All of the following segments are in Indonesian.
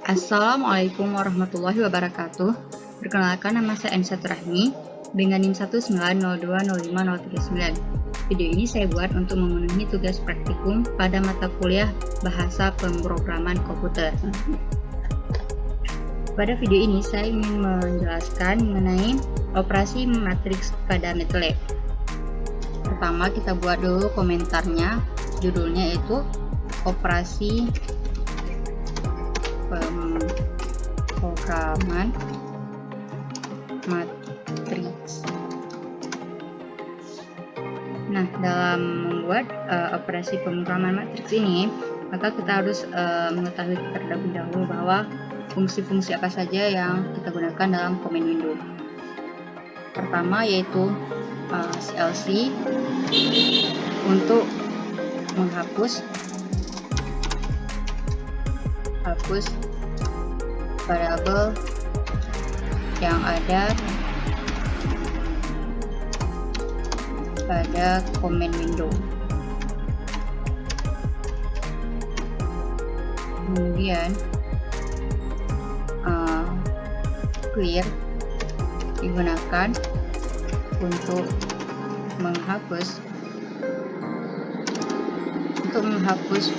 Assalamualaikum warahmatullahi wabarakatuh. Perkenalkan, nama saya Ensa Rahmi dengan NIM 190205039. Video ini saya buat untuk memenuhi tugas praktikum pada mata kuliah Bahasa Pemrograman Komputer. Pada video ini saya ingin menjelaskan mengenai operasi matriks pada MATLAB. Pertama, kita buat dulu komentarnya. Judulnya itu operasi pemrograman matriks. Nah, dalam membuat operasi pemrograman matriks ini, maka kita harus mengetahui terlebih dahulu bahwa fungsi-fungsi apa saja yang kita gunakan dalam command window. Pertama yaitu CLC untuk menghapus variabel yang ada pada command window. Kemudian clear digunakan untuk menghapus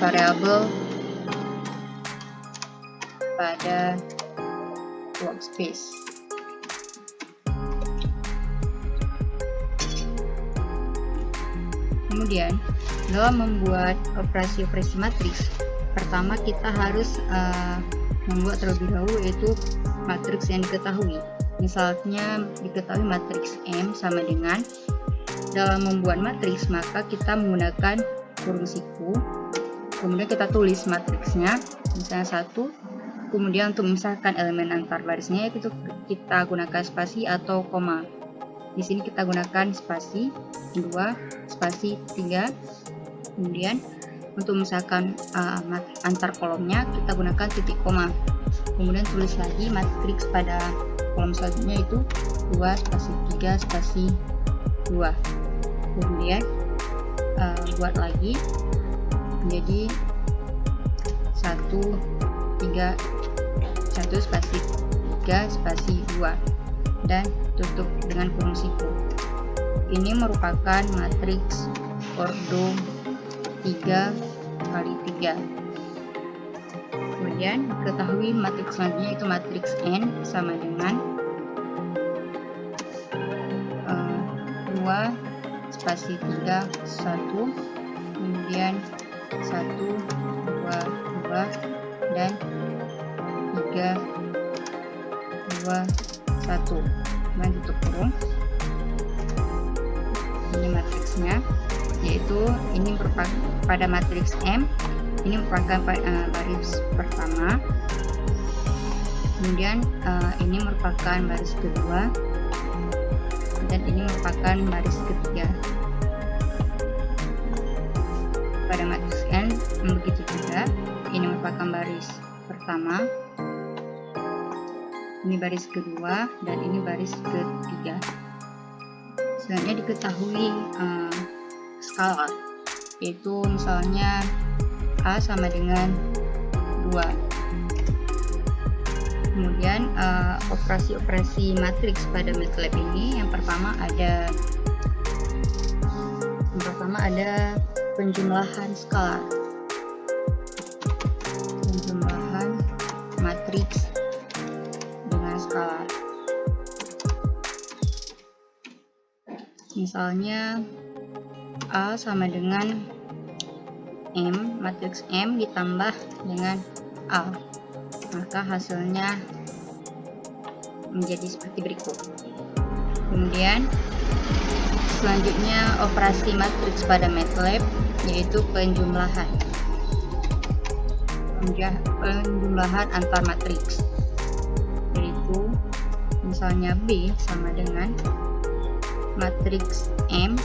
variabel pada workspace. Kemudian dalam membuat operasi-operasi matriks, pertama kita harus membuat terlebih dahulu yaitu matriks yang diketahui. Misalnya diketahui matriks M sama dengan, dalam membuat matriks maka kita menggunakan kurung siku, kemudian kita tulis matriksnya, misalnya 1, kemudian untuk memisahkan elemen antar barisnya itu kita gunakan spasi atau koma. Di sini kita gunakan spasi 2, spasi 3, kemudian untuk memisahkan antar kolomnya kita gunakan titik koma. Kemudian tulis lagi matriks pada kolom selanjutnya itu 2, spasi 3, spasi 2. Kemudian buat lagi menjadi 1 spasi 3 spasi 2 dan tutup dengan kurung siku. Ini merupakan matriks ordo 3 kali 3. Kemudian ketahui matriks selanjutnya itu matriks N sama dengan 2 spasi 3 1, kemudian 1 2 2 dan 3 2 1, kemudian tutup kurung. Ini matriksnya, yaitu ini merupakan pada matriks M, ini merupakan baris pertama, kemudian ini merupakan baris kedua, dan ini merupakan baris ketiga. Pada matriks N begitu juga, ini merupakan baris pertama, ini baris kedua, dan ini baris ketiga. Selanjutnya diketahui skala, yaitu misalnya A sama dengan 2. Kemudian operasi-operasi matriks pada MATLAB ini yang pertama ada penjumlahan skala, penjumlahan matriks dengan skala. Misalnya A sama dengan M, matriks M ditambah dengan A, maka hasilnya menjadi seperti berikut. Kemudian selanjutnya operasi matriks pada MATLAB yaitu penjumlahan antar matriks, yaitu misalnya B sama dengan matriks M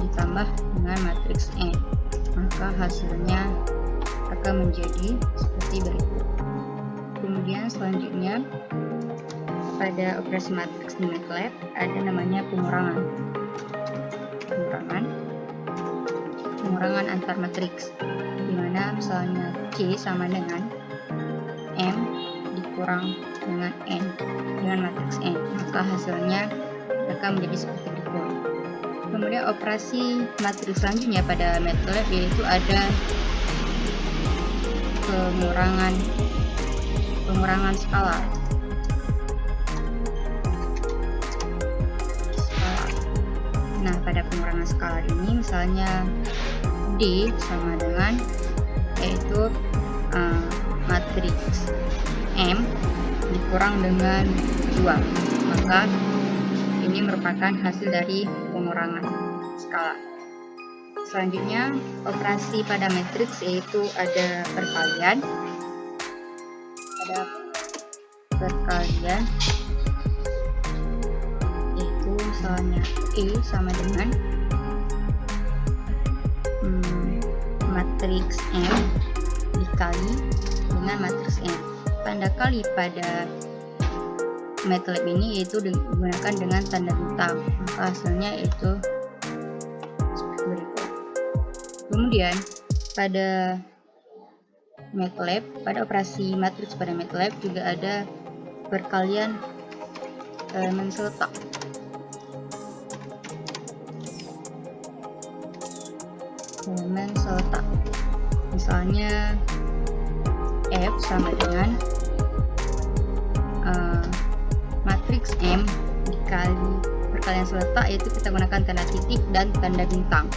ditambah dengan matriks N, maka hasilnya akan menjadi seperti berikut. Kemudian selanjutnya pada operasi matriks di MATLAB ada namanya pengurangan antar matriks, dimana misalnya C sama dengan M dikurang dengan N dengan matriks N, maka hasilnya akan menjadi seperti berikut. Kemudian operasi matriks selanjutnya pada MATLAB yaitu ada pengurangan skala. Nah, pada pengurangan skala ini misalnya D sama dengan yaitu matriks M dikurang dengan 2, maka ini merupakan hasil dari pengurangan skala. Selanjutnya operasi pada matriks yaitu ada perkalian. Yaitu misalnya E sama dengan matriks M dikali dengan matriks N. Tanda kali pada MATLAB ini yaitu digunakan dengan tanda bintang, maka hasilnya itu seperti berikut. Kemudian pada MATLAB, pada operasi matriks pada MATLAB juga ada perkalian elemen seletak. Misalnya F sama dengan matriks M dikali perkalian seletak, yaitu kita gunakan tanda titik dan tanda bintang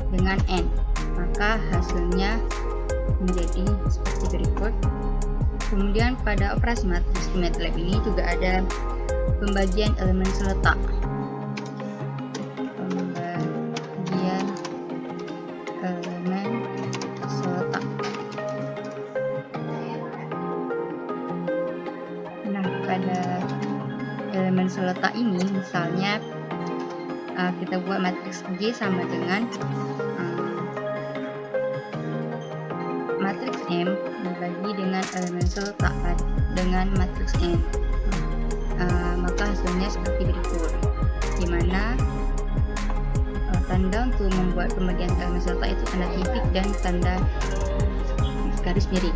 dengan N, maka hasilnya menjadi seperti berikut. Kemudian pada operasi matriks di MATLAB ini juga ada pembagian elemen seletak. Nah, pada elemen seletak ini misalnya kita buat matriks G sama dengan matriks M dibagi dengan elemen seletak dengan matriks N, maka hasilnya seperti berikut, dimana tanda untuk membuat pembagian elemen seletak itu tanda titik dan tanda garis miring.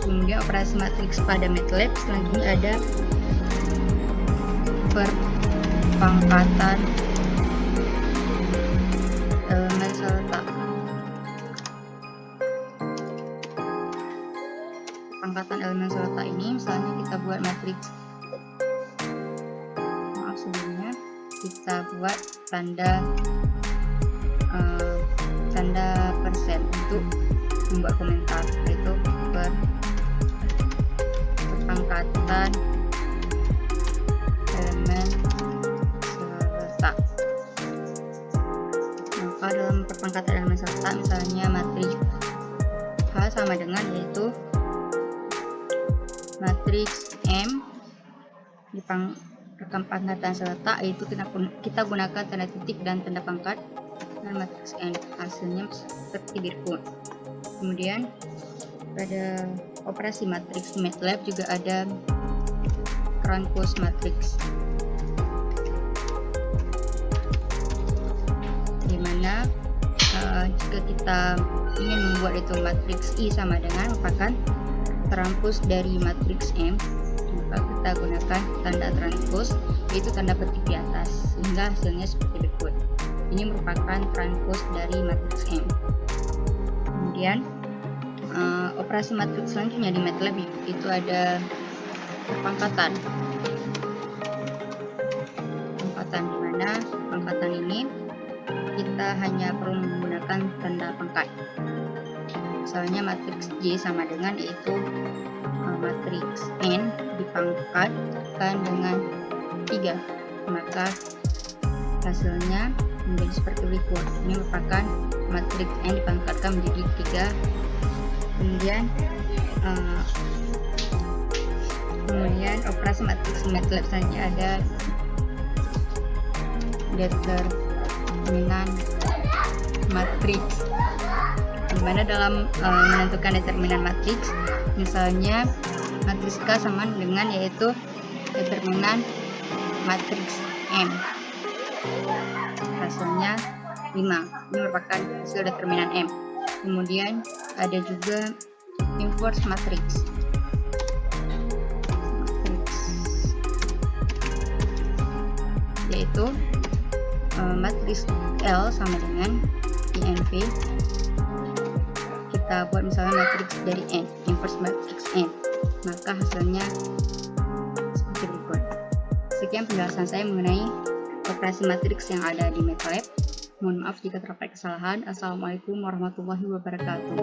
Kemudian operasi matriks pada MATLAB selanjutnya ada perpangkatan elemen seletak. Pangkatan elemen seletak ini misalnya kita buat matriks, sebelumnya kita buat tanda persen untuk membuat komentar, yaitu perpangkatan elemen seletak. Maka dalam perpangkatan elemen seletak misalnya matriks H sama dengan yaitu matriks M di pangkatan seletak, yaitu kita gunakan tanda titik dan tanda pangkat dan matriks N, hasilnya seperti berikut. Kemudian pada operasi matriks di MATLAB juga ada transpose matriks, dimana jika kita ingin membuat itu matriks I sama dengan merupakan transpose dari matriks M, maka kita gunakan tanda transpose, yaitu tanda petik di atas, sehingga hasilnya seperti berikut. Ini merupakan transpose dari matriks M. Kemudian operasi matriks selanjutnya di MATLAB itu ada pangkatan, di mana pangkatan ini kita hanya perlu menggunakan tanda pangkat. Misalnya matriks J sama dengan yaitu matriks N dipangkatkan dengan 3, maka hasilnya menjadi seperti berikut. Ini merupakan matriks N dipangkatkan menjadi 3. Kemudian operasi matriks MATLAB selanjutnya ada determinan matriks, dimana dalam menentukan determinan matriks misalnya matriks K sama dengan yaitu determinan matriks M, hasilnya 5. Ini merupakan hasil determinan M. Kemudian ada juga inverse matriks. itu matriks L sama dengan INV. Kita buat misalnya matriks dari N, inverse matrix N, maka hasilnya seperti berikut. Sekian penjelasan saya mengenai operasi matriks yang ada di MATLAB. Mohon maaf jika terdapat kesalahan. Assalamualaikum warahmatullahi wabarakatuh.